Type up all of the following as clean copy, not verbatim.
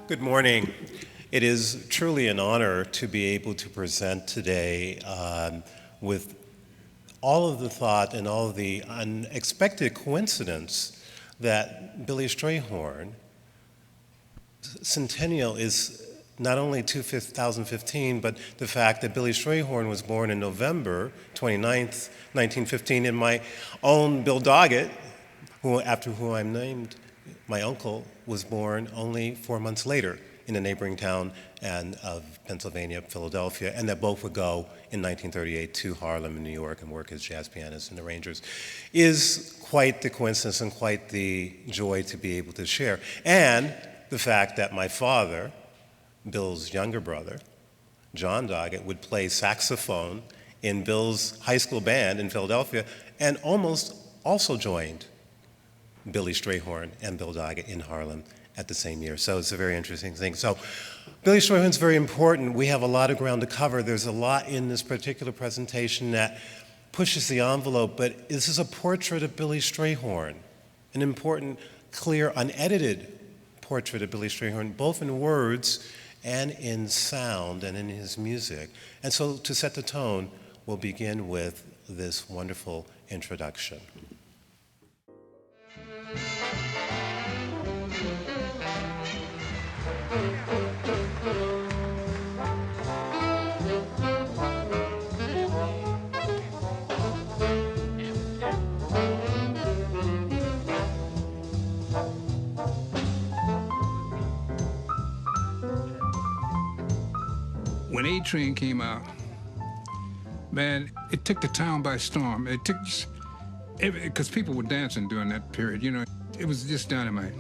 Good morning. It is truly an honor to be able to present today with all of the thought and all of the unexpected coincidence that Billy Strayhorn Centennial is not only 2015, but the fact that Billy Strayhorn was born in November 29th, 1915, and my own Bill Doggett, after who I'm named, my uncle, was born only 4 months later in a neighboring town of Pennsylvania, Philadelphia, and that both would go in 1938 to Harlem in New York and work as jazz pianists and arrangers, is quite the coincidence and quite the joy to be able to share. And the fact that my father, Bill's younger brother, John Doggett, would play saxophone in Bill's high school band in Philadelphia and almost also joined Billy Strayhorn and Bill Doggett in Harlem at the same year. So it's a very interesting thing. So Billy Strayhorn's very important. We have a lot of ground to cover. There's a lot in this particular presentation that pushes the envelope, but this is a portrait of Billy Strayhorn, an important, clear, unedited portrait of Billy Strayhorn, both in words and in sound and in his music. And so to set the tone, we'll begin with this wonderful introduction. When A-Train came out, man, it took the town by storm. It took, because people were dancing during that period, you know. It was just dynamite.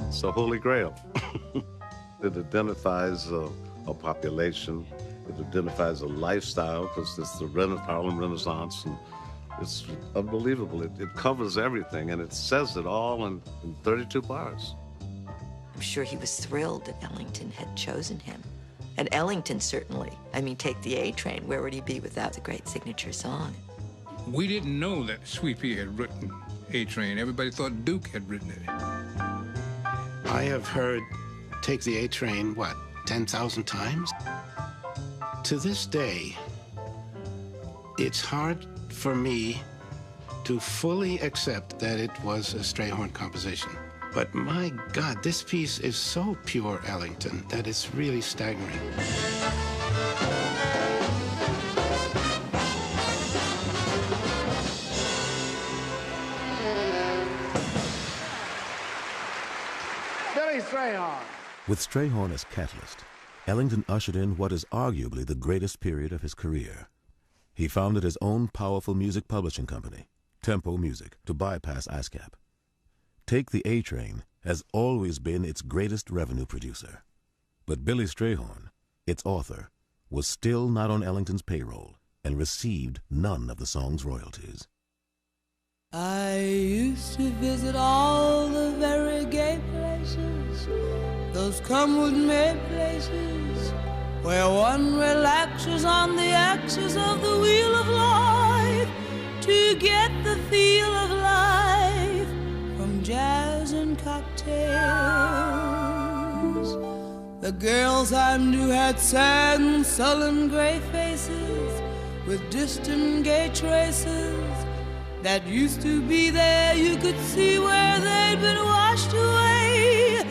It's a holy grail. It identifies a population. It identifies a lifestyle, because it's the Harlem Renaissance, and it's unbelievable. It covers everything, and it says it all in 32 bars. I'm sure he was thrilled that Ellington had chosen him. And Ellington certainly. I mean, take the A-Train. Where would he be without the great signature song? We didn't know that Sweet Pea had written A-Train. Everybody thought Duke had written it. I have heard Take the A-Train, 10,000 times? To this day, it's hard for me to fully accept that it was a Strayhorn composition. But my God, this piece is so pure Ellington that it's really staggering. Billy Strayhorn. With Strayhorn as catalyst, Ellington ushered in what is arguably the greatest period of his career. He founded his own powerful music publishing company, Tempo Music, to bypass ASCAP. Take the A-Train has always been its greatest revenue producer. But Billy Strayhorn, its author, was still not on Ellington's payroll and received none of the song's royalties. I used to visit all the very gay places, those come with me places, where one relaxes on the axis of the wheel of life to get the feel of life from jazz and cocktails. The girls I knew had sad and sullen gray faces with distant gay traces that used to be there. You could see where they'd been washed away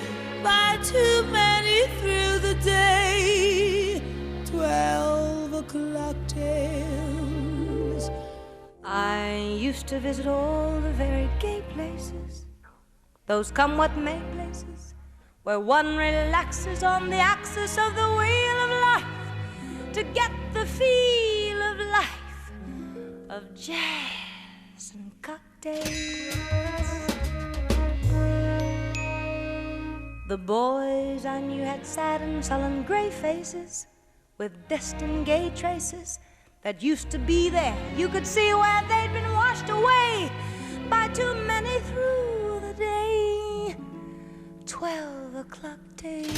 by too many through the day. 12 o'clock tales. I used to visit all the very gay places, those come what may places, where one relaxes on the axis of the wheel of life to get the feel of life, of jazz and cocktails. The boys I knew had sad and sullen gray faces with distant gay traces that used to be there. You could see where they'd been washed away by too many through the day. 12 o'clock tales.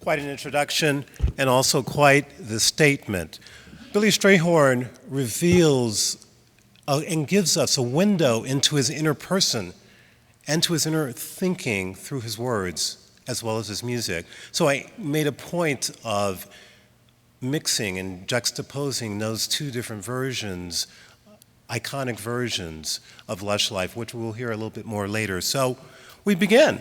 Quite an introduction and also quite the statement. Billy Strayhorn reveals and gives us a window into his inner person and to his inner thinking through his words as well as his music. So I made a point of mixing and juxtaposing those two different versions, iconic versions of Lush Life, which we'll hear a little bit more later. So we begin.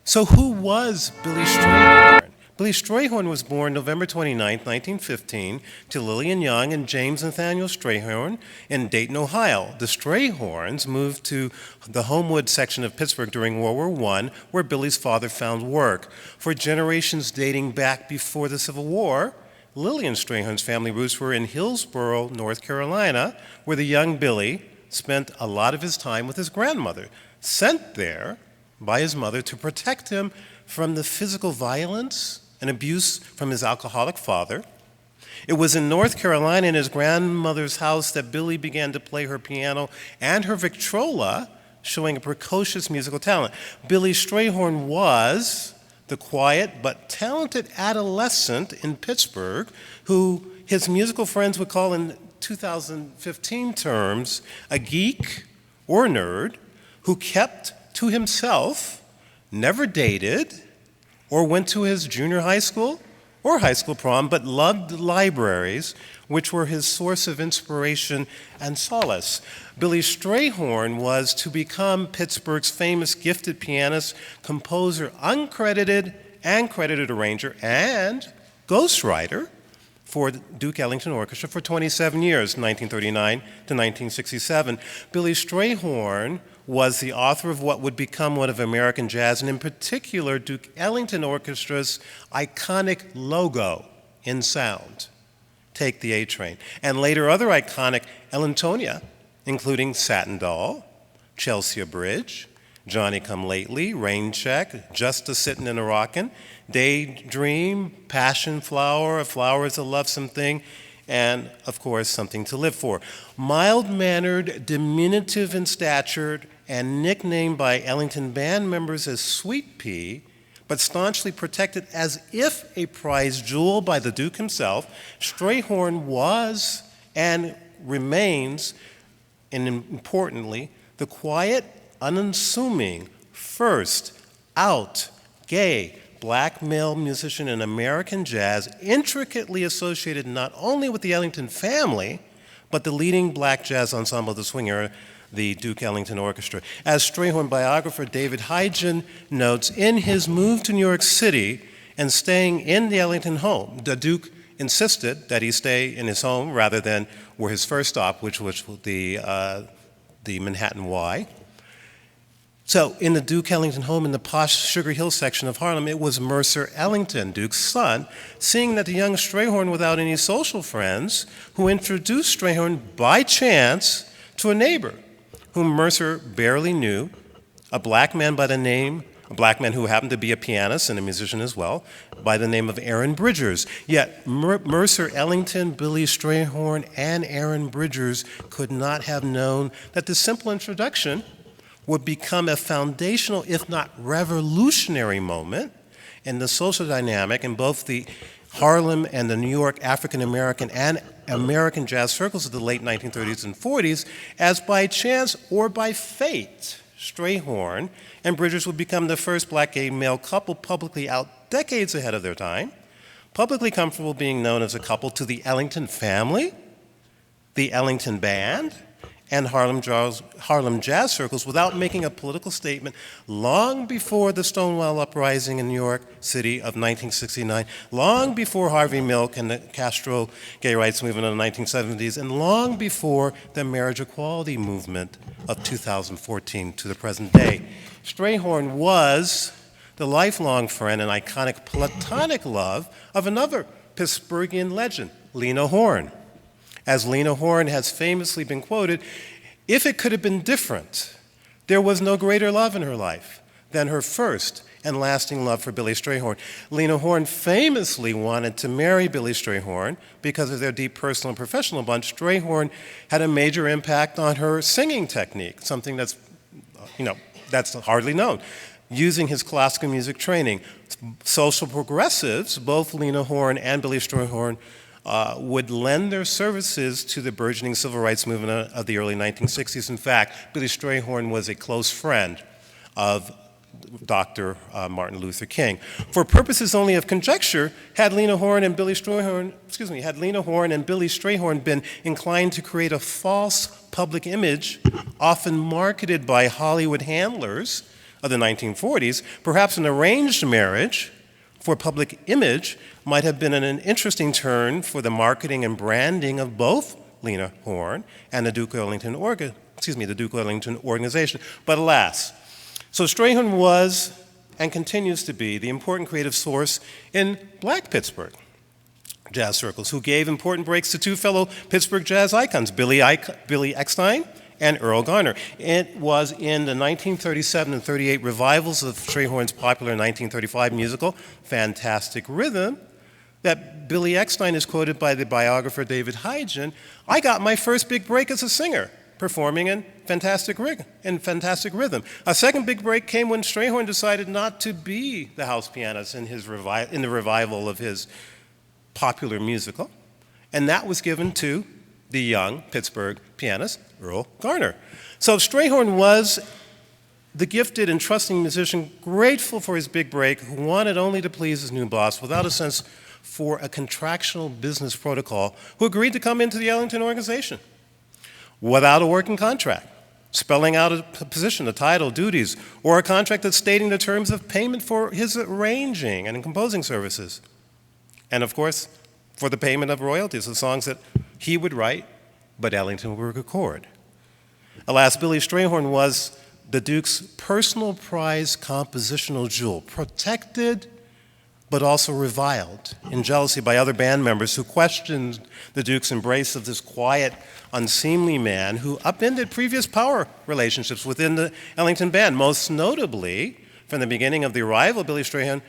So who was Billy Strayhorn? Billy Strayhorn was born November 29, 1915, to Lillian Young and James Nathaniel Stayhorn in Dayton, Ohio. The Strayhorns moved to the Homewood section of Pittsburgh during World War I, where Billy's father found work. For generations dating back before the Civil War, Lillian Strayhorn's family roots were in Hillsborough, North Carolina, where the young Billy spent a lot of his time with his grandmother, sent there by his mother to protect him from the physical violence and abuse from his alcoholic father. It was in North Carolina in his grandmother's house that Billy began to play her piano and her Victrola, showing a precocious musical talent. Billy Strayhorn was the quiet but talented adolescent in Pittsburgh who his musical friends would call in 2015 terms a geek or nerd who kept to himself, never dated, or went to his junior high school or high school prom, but loved libraries, which were his source of inspiration and solace. Billy Strayhorn was to become Pittsburgh's famous gifted pianist, composer, uncredited and credited arranger, and ghostwriter for the Duke Ellington Orchestra for 27 years, 1939 to 1967. Billy Strayhorn was the author of what would become one of American jazz, and in particular, Duke Ellington Orchestra's iconic logo in sound, Take the A Train, and later other iconic Ellingtonia, including Satin Doll, Chelsea Bridge, Johnny Come Lately, Rain Check, Just a Sittin' and a Rockin', Daydream, Passion Flower, A Flower is a Lovesome Thing, and, of course, Something to Live For. Mild-mannered, diminutive in stature, and nicknamed by Ellington band members as Sweet Pea, but staunchly protected as if a prized jewel by the Duke himself, Strayhorn was and remains, and importantly, the quiet, unassuming, first out, gay, black male musician in American jazz, intricately associated not only with the Ellington family, but the leading black jazz ensemble of the swing era, the Duke Ellington Orchestra. As Strayhorn biographer David Hygen notes, in his move to New York City and staying in the Ellington home, the Duke insisted that he stay in his home rather than where his first stop, which was the Manhattan Y. So in the Duke Ellington home in the posh Sugar Hill section of Harlem, it was Mercer Ellington, Duke's son, seeing that the young Strayhorn without any social friends, who introduced Strayhorn by chance to a neighbor whom Mercer barely knew, a black man who happened to be a pianist and a musician as well, by the name of Aaron Bridgers. Yet Mercer Ellington, Billy Strayhorn, and Aaron Bridgers could not have known that the simple introduction would become a foundational, if not revolutionary moment in the social dynamic in both the Harlem and the New York African American and American jazz circles of the late 1930s and 40s, as by chance or by fate, Strayhorn and Bridgers would become the first black gay male couple publicly out decades ahead of their time, publicly comfortable being known as a couple to the Ellington family, the Ellington band, and Harlem jazz circles without making a political statement long before the Stonewall Uprising in New York City of 1969, long before Harvey Milk and the Castro gay rights movement of the 1970s, and long before the marriage equality movement of 2014 to the present day. Strayhorn was the lifelong friend and iconic platonic love of another Pittsburghian legend, Lena Horne. As Lena Horne has famously been quoted, if it could have been different, there was no greater love in her life than her first and lasting love for Billy Strayhorn. Lena Horne famously wanted to marry Billy Strayhorn because of their deep personal and professional bond. Strayhorn had a major impact on her singing technique, something that's hardly known. Using his classical music training, social progressives, both Lena Horne and Billy Strayhorn, would lend their services to the burgeoning civil rights movement of the early 1960s. In fact, Billy Strayhorn was a close friend of Dr. Martin Luther King. For purposes only of conjecture, had Lena Horne and Billy Strayhorn been inclined to create a false public image, often marketed by Hollywood handlers of the 1940s, perhaps an arranged marriage for public image might have been an interesting turn for the marketing and branding of both Lena Horne and the Duke Ellington organization. But alas, so Stayhorn was and continues to be the important creative source in Black Pittsburgh jazz circles, who gave important breaks to two fellow Pittsburgh jazz icons, Billy Eckstine and Earl Garner. It was in the 1937 and 38 revivals of Strayhorn's popular 1935 musical, Fantastic Rhythm, that Billy Eckstine is quoted by the biographer David Hygen, "I got my first big break as a singer, performing in Fantastic Rhythm. A second big break came when Stayhorn decided not to be the house pianist in the revival of his popular musical, and that was given to the young Pittsburgh pianist, Earl Garner." So Stayhorn was the gifted and trusting musician, grateful for his big break, who wanted only to please his new boss without a sense for a contractual business protocol, who agreed to come into the Ellington organization without a working contract, spelling out a position, a title, duties, or a contract that's stating the terms of payment for his arranging and composing services. And of course, for the payment of royalties, the songs that he would write, but Ellington would record. Alas, Billy Strayhorn was the Duke's personal prize compositional jewel, protected but also reviled in jealousy by other band members who questioned the Duke's embrace of this quiet, unseemly man who upended previous power relationships within the Ellington band. Most notably, from the beginning of the arrival of Billy Strayhorn,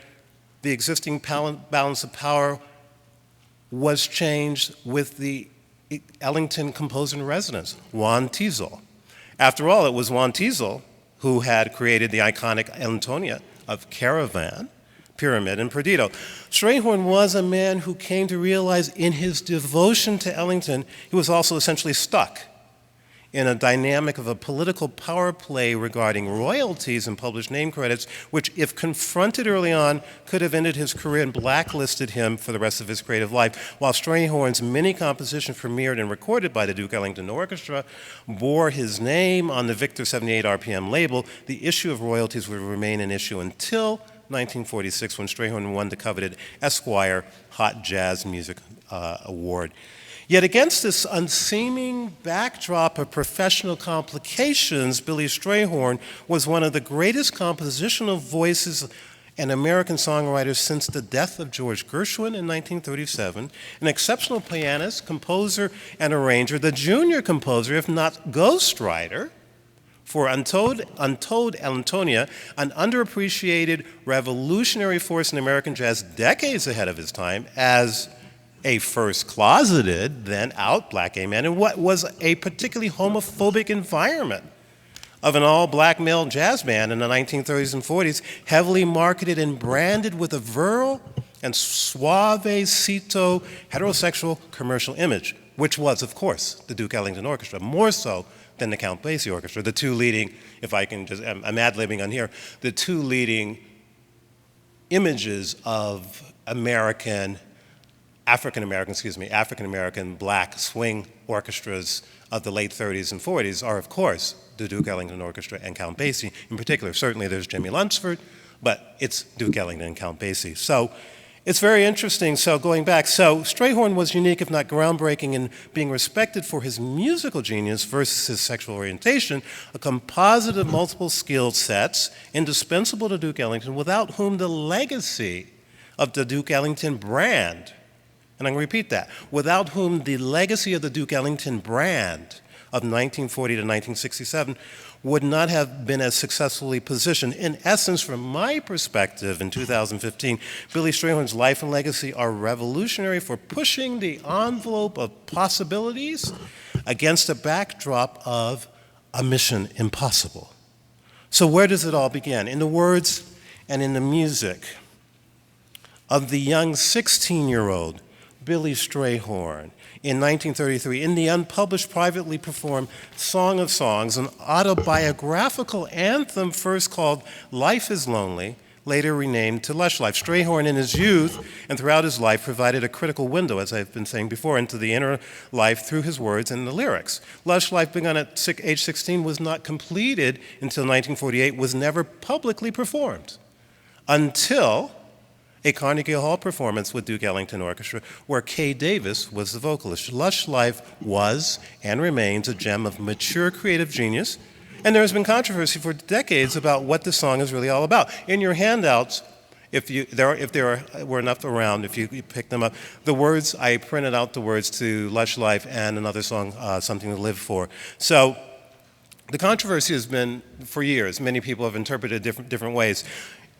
the existing balance of power was changed with the Ellington composer in residence, Juan Teasel. After all, it was Juan Teasel who had created the iconic Ellingtonia of Caravan, Pyramid, and Perdido. Strayhorn was a man who came to realize in his devotion to Ellington, he was also essentially stuck in a dynamic of a political power play regarding royalties and published name credits, which, if confronted early on, could have ended his career and blacklisted him for the rest of his creative life. While Strayhorn's many compositions premiered and recorded by the Duke Ellington Orchestra bore his name on the Victor 78 RPM label, the issue of royalties would remain an issue until 1946, when Stayhorn won the coveted Esquire Hot Jazz Music Award. Yet against this unseeming backdrop of professional complications, Billy Strayhorn was one of the greatest compositional voices and American songwriters since the death of George Gershwin in 1937, an exceptional pianist, composer, and arranger, the junior composer, if not ghostwriter, for Untold Ellingtonia, an underappreciated revolutionary force in American jazz decades ahead of his time as a first closeted, then out black gay man in what was a particularly homophobic environment of an all-black male jazz band in the 1930s and 40s, heavily marketed and branded with a virile and suavecito heterosexual commercial image, which was, of course, the Duke Ellington Orchestra, more so than the Count Basie Orchestra, the two leading, if I can just, I'm ad-libbing on here, the two leading images of African-American black swing orchestras of the late 30s and 40s are, of course, the Duke Ellington Orchestra and Count Basie in particular. Certainly there's Jimmy Lunceford, but it's Duke Ellington and Count Basie. So it's very interesting. So going back, so Strayhorn was unique, if not groundbreaking, in being respected for his musical genius versus his sexual orientation, a composite of multiple skill sets indispensable to Duke Ellington, without whom the legacy of the Duke Ellington brand, and I'm going to repeat that, without whom the legacy of the Duke Ellington brand of 1940 to 1967 would not have been as successfully positioned. In essence, from my perspective in 2015, Billy Strayhorn's life and legacy are revolutionary for pushing the envelope of possibilities against a backdrop of a mission impossible. So where does it all begin? In the words and in the music of the young 16-year-old Billy Strayhorn in 1933 in the unpublished, privately performed Song of Songs, an autobiographical anthem first called Life is Lonely, later renamed to Lush Life. Stayhorn in his youth and throughout his life provided a critical window, as I've been saying before, into the inner life through his words and the lyrics. Lush Life, begun at age 16, was not completed until 1948, was never publicly performed until a Carnegie Hall performance with Duke Ellington Orchestra, where Kay Davis was the vocalist. Lush Life was and remains a gem of mature creative genius, and there has been controversy for decades about what this song is really all about. In your handouts, if there were enough around, if you pick them up, the words, I printed out the words to Lush Life and another song, Something to Live For. So the controversy has been for years. Many people have interpreted it different ways.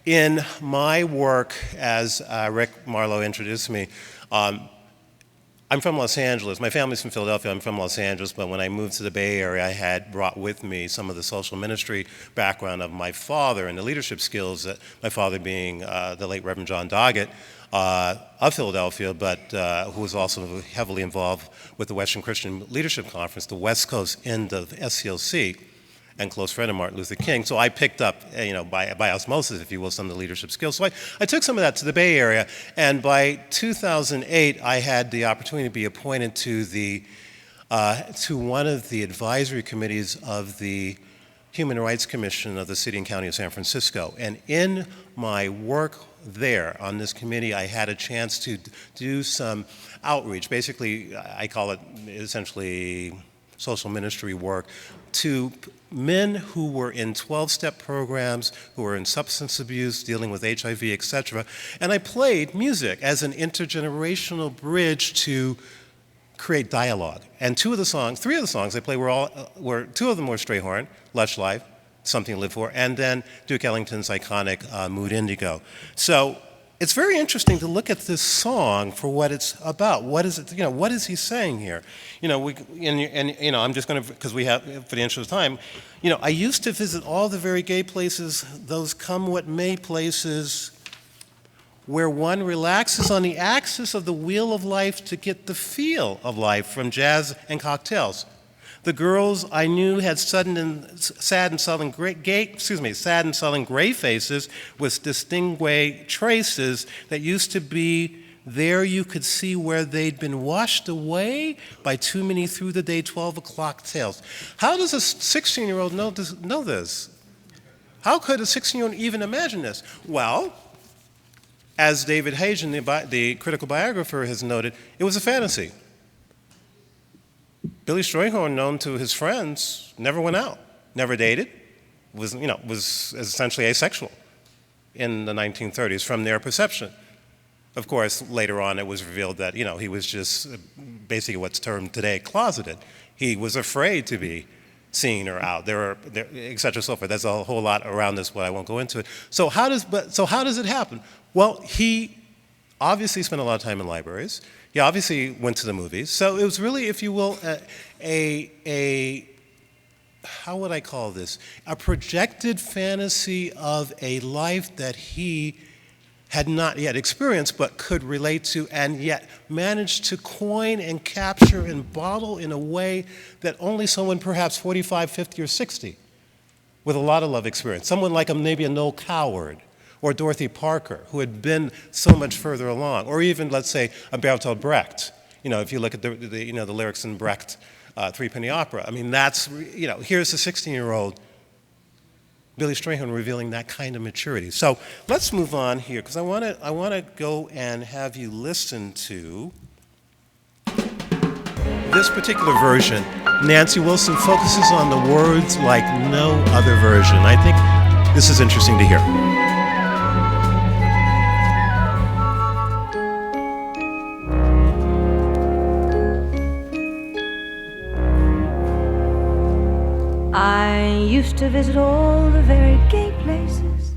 In my work, as Rick Marlowe introduced me, I'm from Los Angeles. My family's from Philadelphia. I'm from Los Angeles, but when I moved to the Bay Area, I had brought with me some of the social ministry background of my father and the leadership skills that my father being the late Reverend John Doggett of Philadelphia, but who was also heavily involved with the Western Christian Leadership Conference, the West Coast end of SCLC, and close friend of Martin Luther King. So I picked up, by osmosis, if you will, some of the leadership skills. So I took some of that to the Bay Area, and by 2008, I had the opportunity to be appointed to one of the advisory committees of the Human Rights Commission of the City and County of San Francisco. And in my work there on this committee, I had a chance to do some outreach. Basically, I call it essentially social ministry work to men who were in 12-step programs, who were in substance abuse, dealing with HIV, etc. And I played music as an intergenerational bridge to create dialogue. And three of the songs I played two of them were Stayhorn, Lush Life, Something to Live For, and then Duke Ellington's iconic Mood Indigo. So it's very interesting to look at this song for what it's about. What is it? What is he saying here? I'm just going to, because we have, for the interest of time, I used to visit all the very gay places, those come what may places, where one relaxes on the axis of the wheel of life to get the feel of life from jazz and cocktails. The girls I knew had sad and sullen gray faces with distinguished traces that used to be there. You could see where they'd been washed away by too many through the day 12 o'clock tales. How does a 16-year-old know this? How could a 16-year-old even imagine this? Well, as David Hagen, the critical biographer, has noted, it was a fantasy. Billy Strayhorn, known to his friends, never went out, never dated, was essentially asexual in the 1930s from their perception. Of course, later on it was revealed that, he was just basically what's termed today closeted. He was afraid to be seen or out, et cetera, so forth. There's a whole lot around this, but I won't go into it. So how does it happen? Well, he obviously spent a lot of time in libraries. He obviously went to the movies. So it was really, if you will, how would I call this? A projected fantasy of a life that he had not yet experienced but could relate to, and yet managed to coin and capture and bottle in a way that only someone perhaps 45, 50, or 60 with a lot of love experience, someone like maybe a Noel Coward, or Dorothy Parker, who had been so much further along, or even, let's say, a Bertolt Brecht. If you look at the lyrics in Brecht, Threepenny Opera. I mean, that's, here's a 16-year-old Billy Strayhorn revealing that kind of maturity. So let's move on here, because I want to go and have you listen to this particular version. Nancy Wilson focuses on the words like no other version. I think this is interesting to hear. I used to visit all the very gay places,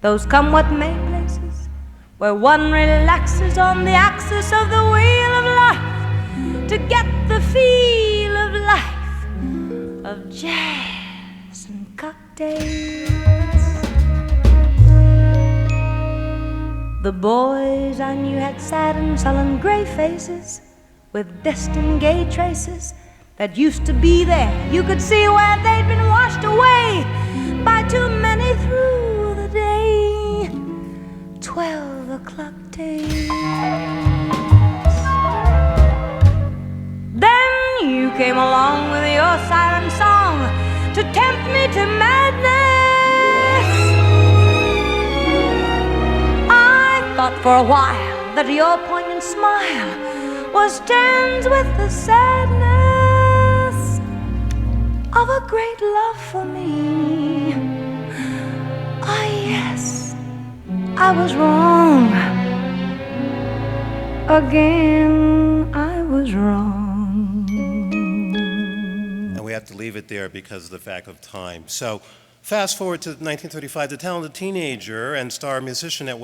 those come what may places, where one relaxes on the axis of the wheel of life to get the feel of life, of jazz and cocktails. The boys I knew had sad and sullen gray faces with distant gay traces that used to be there. You could see where they'd been washed away by too many through the day. 12 o'clock days. Then you came along with your silent song to tempt me to madness. I thought for a while that your poignant smile was tinged with the sadness of a great love for me. Ah, yes, I was wrong. Again, I was wrong. And we have to leave it there because of the fact of time. So, fast forward to 1935, the talented teenager and star musician at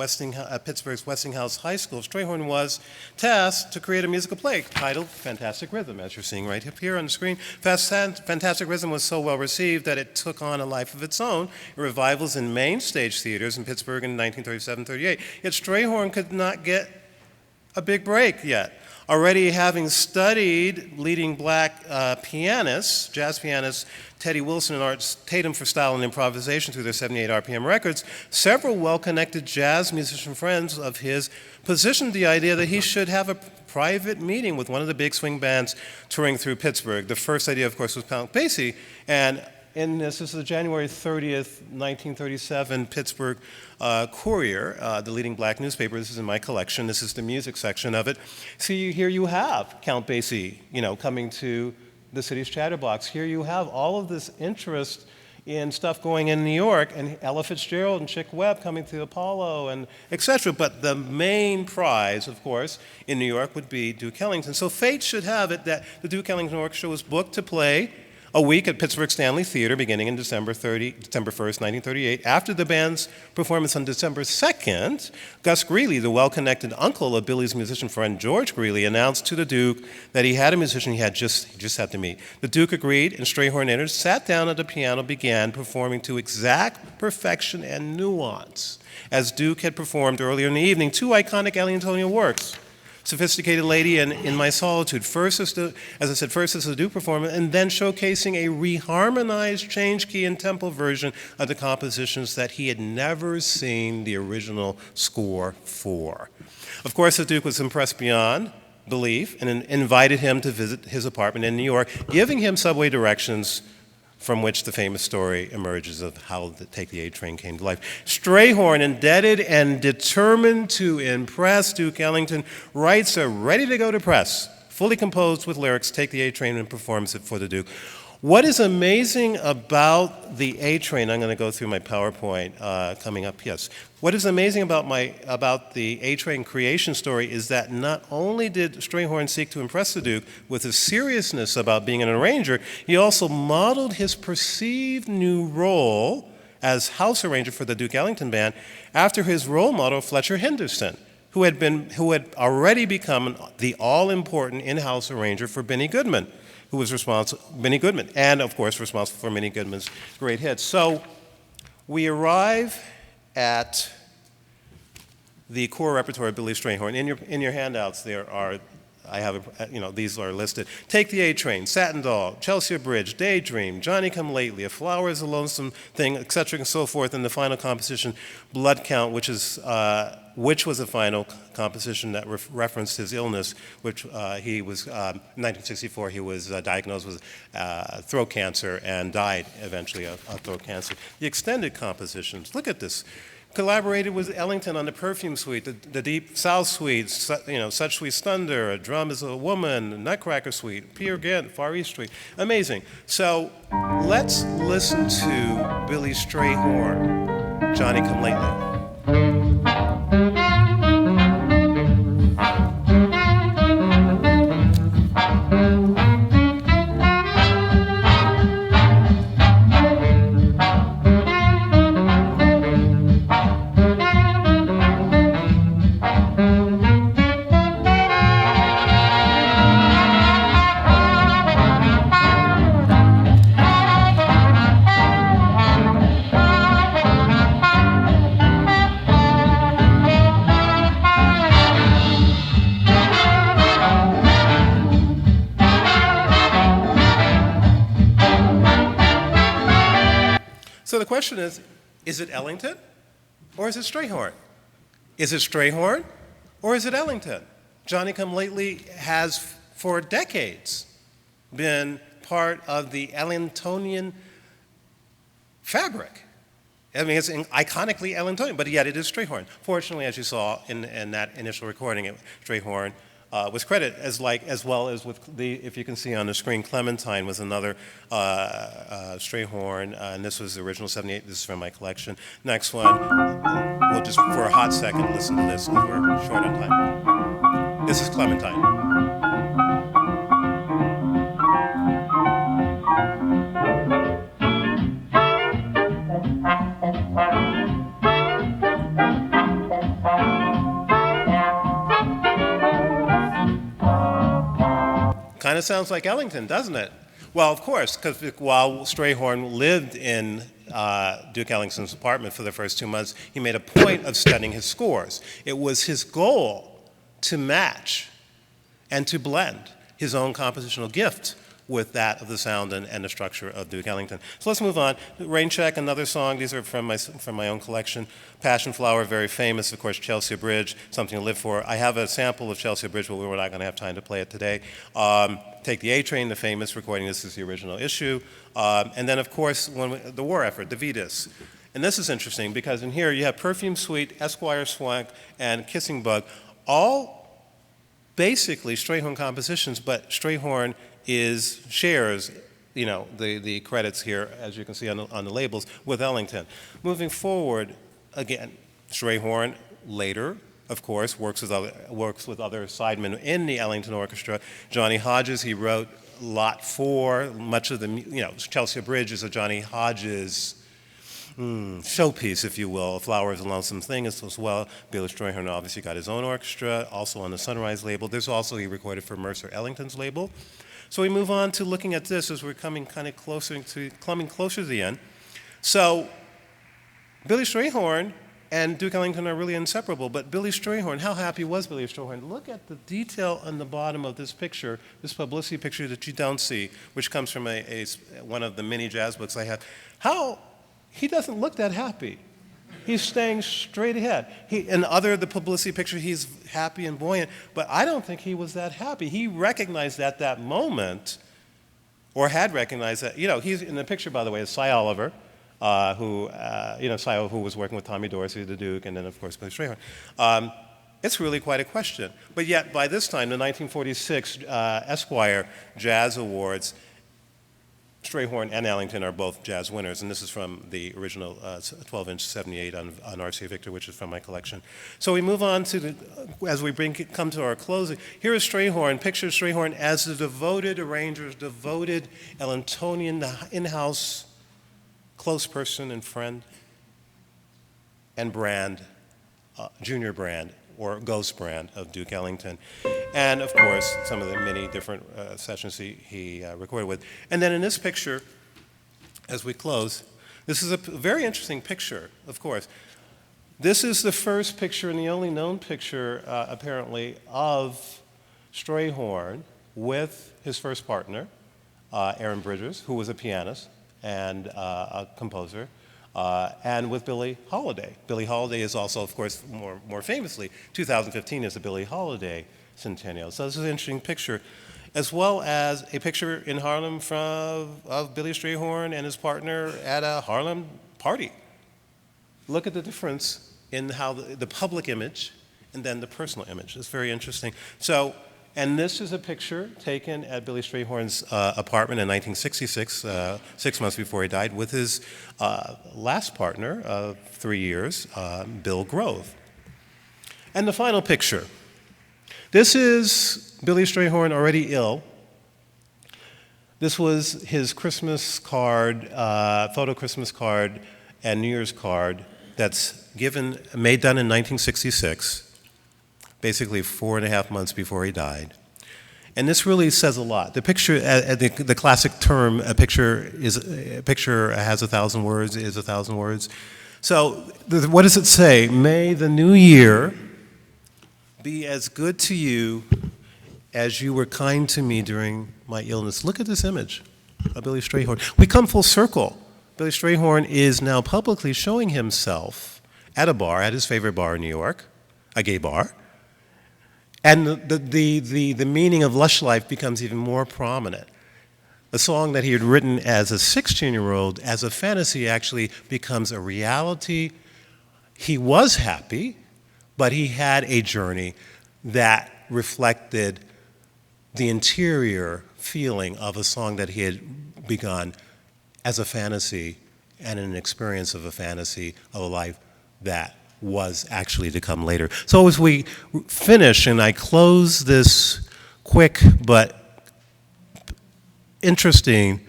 Pittsburgh's Westinghouse High School, Stayhorn was tasked to create a musical play titled Fantastic Rhythm, as you're seeing right here on the screen. Fantastic Rhythm was so well received that it took on a life of its own, revivals in main stage theaters in Pittsburgh in 1937-38. Yet Stayhorn could not get a big break yet. Already having studied leading black pianists, jazz pianists, Teddy Wilson and Art Tatum for style and improvisation through their 78 RPM records, several well-connected jazz musician friends of his positioned the idea that he should have a private meeting with one of the big swing bands touring through Pittsburgh. The first idea, of course, was Count Basie, and in this is the January 30th, 1937 Pittsburgh Courier, the leading black newspaper. This is in my collection. This is the music section of it. See, here you have Count Basie, coming to the city's chatterbox. Here you have all of this interest in stuff going in New York, and Ella Fitzgerald and Chick Webb coming to Apollo, and etc. But the main prize, of course, in New York would be Duke Ellington. So fate should have it that the Duke Ellington Orchestra was booked to play a week at Pittsburgh Stanley Theater beginning in December 1st, 1938. After the band's performance on December 2nd, Gus Greeley, the well-connected uncle of Billy's musician friend George Greeley, announced to the Duke that he had a musician he just had to meet. The Duke agreed, and Stayhorn entered, sat down at the piano, began performing to exact perfection and nuance, as Duke had performed earlier in the evening, two iconic Ellingtonian works. Sophisticated Lady and In My Solitude, first as the Duke performance, and then showcasing a reharmonized change key and tempo version of the compositions that he had never seen the original score for. Of course, the Duke was impressed beyond belief and invited him to visit his apartment in New York, giving him subway directions from which the famous story emerges of how the Take the A Train came to life. Stayhorn, indebted and determined to impress Duke Ellington, writes a ready-to-go to press, fully composed with lyrics, Take the A Train, and performs it for the Duke. What is amazing about the A Train, I'm going to go through my PowerPoint coming up, yes. What is amazing about the A Train creation story is that not only did Stayhorn seek to impress the Duke with his seriousness about being an arranger, he also modeled his perceived new role as house arranger for the Duke Ellington Band after his role model, Fletcher Henderson, who had already become the all-important in-house arranger for Benny Goodman, who was Benny Goodman, and of course responsible for Benny Goodman's great hits. So we arrive at the core repertoire of Billy Strayhorn. In your handouts there are, these are listed. Take the A Train, Satin Doll, Chelsea Bridge, Daydream, Johnny Come Lately, A Flower is a Lonesome Thing, etc. and so forth, and the final composition, Blood Count, which was a final composition that referenced his illness, which he was, in 1964, he was diagnosed with throat cancer and died eventually of throat cancer. The extended compositions, look at this. Collaborated with Ellington on the Perfume Suite, the Deep South Suite, Such Sweet Thunder, A Drum is a Woman, Nutcracker Suite, Peer Gynt, Far East Suite. Amazing. So let's listen to Billy Strayhorn, Johnny Come Lately. the question is it Ellington or is it Stayhorn? Is it Stayhorn or is it Ellington? Johnny Come Lately has for decades been part of the Ellingtonian fabric. I mean, it's iconically Ellingtonian, but yet it is Stayhorn. Fortunately, as you saw in that initial recording, Stayhorn was credited as well as with if you can see on the screen, Clementine was another Stayhorn, and this was the original 78. This is from my collection. Next one, we'll just for a hot second listen to this because we're short on time. This is Clementine. Kind of sounds like Ellington, doesn't it? Well, of course, because while Stayhorn lived in Duke Ellington's apartment for the first 2 months, he made a point of studying his scores. It was his goal to match and to blend his own compositional gift with that of the sound and the structure of Duke Ellington. So let's move on. Rain Check, another song. These are from my own collection. Passion Flower, very famous. Of course, Chelsea Bridge, Something to Live For. I have a sample of Chelsea Bridge, but we're not going to have time to play it today. Take the A Train, the famous recording. This is the original issue. And then, of course, the war effort, the Vetus. And this is interesting because in here you have Perfume Suite, Esquire Swank, and Kissing Bug, all basically Stayhorn compositions, but Stayhorn shares, the credits here, as you can see on the labels, with Ellington. Moving forward, again, Stayhorn later, of course, works with other sidemen in the Ellington Orchestra. Johnny Hodges, he wrote Lot 4. Much of the, Chelsea Bridge is a Johnny Hodges showpiece, if you will. Flower is a Lonesome Thing as well. Billy Strayhorn obviously got his own orchestra, also on the Sunrise label. There's also, he recorded for Mercer Ellington's label. So we move on to looking at this as we're coming closer to the end. So Billy Strayhorn and Duke Ellington are really inseparable, but Billy Strayhorn, how happy was Billy Strayhorn? Look at the detail on the bottom of this picture, this publicity picture that you don't see, which comes from one of the mini jazz books I have. How he doesn't look that happy. He's staying straight ahead. In the publicity picture, he's happy and buoyant, but I don't think he was that happy. He recognized at that moment, or had recognized that, he's in the picture, by the way, is Cy Oliver, Cy, who was working with Tommy Dorsey, the Duke, and then, of course, Billy Strayhorn. It's really quite a question. But yet, by this time, the 1946 Esquire Jazz Awards, Stayhorn and Ellington are both jazz winners, and this is from the original 12-inch 78 on RCA Victor, which is from my collection. So we move on to as we come to our closing. Here is Stayhorn. Picture Stayhorn as the devoted arranger, devoted Ellingtonian, the in-house close person and friend, and junior brand, or ghost brand of Duke Ellington. And of course, some of the many different sessions he recorded with. And then in this picture, as we close, this is a very interesting picture, of course. This is the first picture and the only known picture, apparently, of Stayhorn with his first partner, Aaron Bridgers, who was a pianist and a composer, and with Billie Holiday. Billie Holiday is also, of course, more famously, 2015 is the Billie Holiday Centennial. So this is an interesting picture, as well as a picture in Harlem of Billy Strayhorn and his partner at a Harlem party. Look at the difference in how the public image and then the personal image. It's very interesting. So, and this is a picture taken at Billy Strayhorn's apartment in 1966, 6 months before he died, with his last partner of 3 years, Bill Grove. And the final picture. This is Billy Strayhorn already ill. This was his Christmas card, photo Christmas card and New Year's card that's made done in 1966. Basically 4.5 months before he died. And this really says a lot. The picture, the classic term, a picture has 1,000 words, is 1,000 words. So what does it say? May the new year be as good to you as you were kind to me during my illness. Look at this image of Billy Strayhorn. We come full circle Billy Strayhorn is now publicly showing himself at a bar, at his favorite bar in New York, a gay bar. And the meaning of Lush Life becomes even more prominent. A song that he had written as a 16-year-old, as a fantasy, actually becomes a reality. He was happy, but he had a journey that reflected the interior feeling of a song that he had begun as a fantasy and an experience of a fantasy of a life that was actually to come later. So as we finish and I close this quick but interesting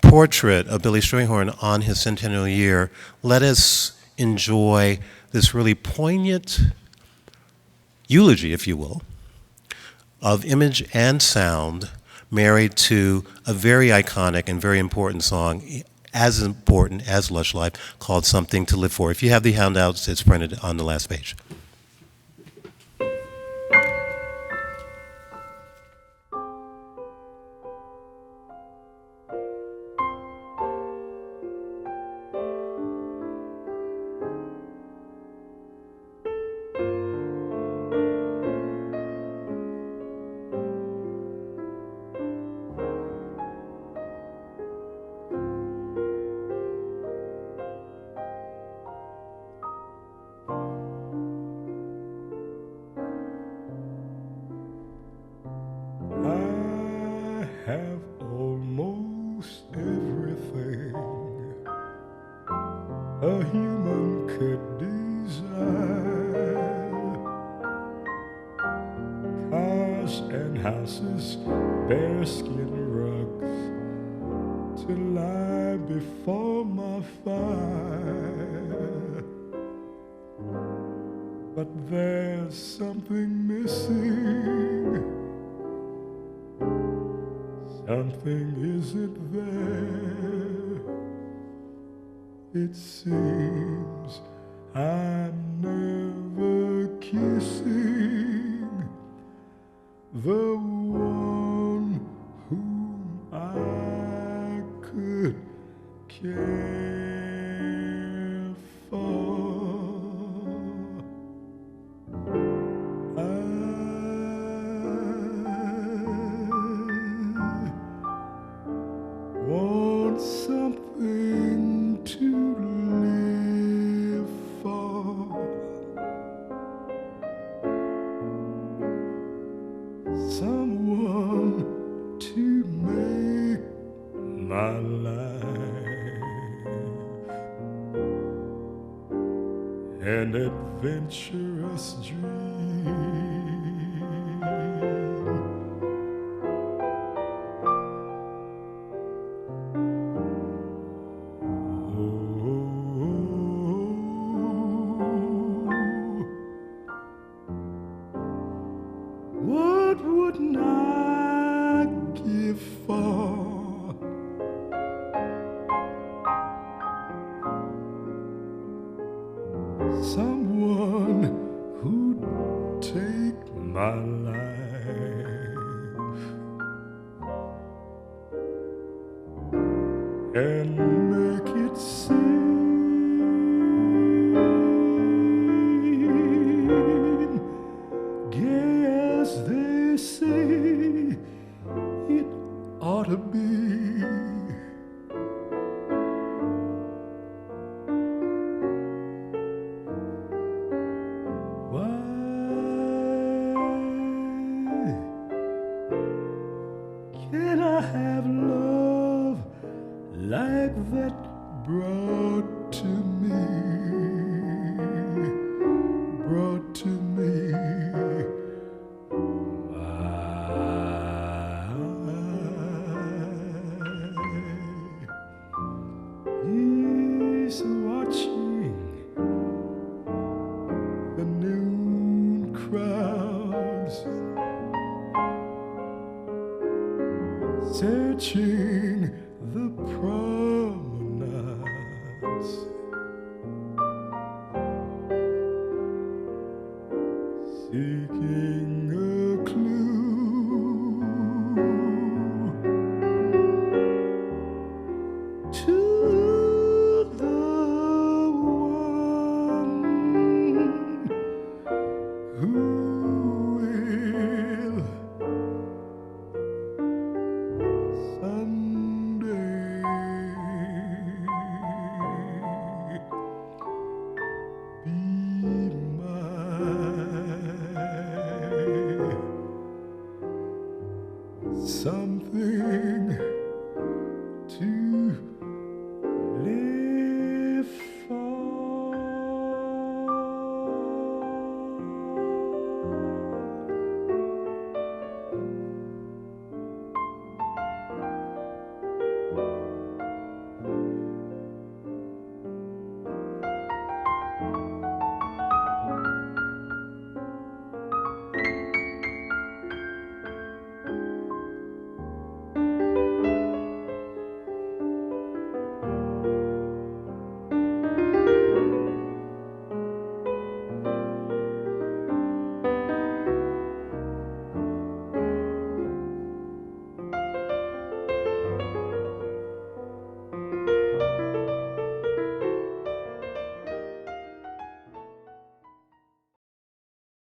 portrait of Billy Strayhorn on his centennial year, let us enjoy this really poignant eulogy, if you will, of image and sound married to a very iconic and very important song, as important as Lush Life, called Something to Live For. If you have the handouts, it's printed on the last page. Have almost everything a human could desire. Cars and houses, bearskin rugs to lie before my fire. But there's something missing. Something isn't there. It seems I'm never kissing the one whom I could care for. Want something to live for, someone to make my life an adventurous dream. What wouldn't I give for someone who'd take my life and make it seem gay as they say it ought to be. Why can't I have love like that brought to me? Brought to me. He's watching the noon crowds, searching the promenades, seeking a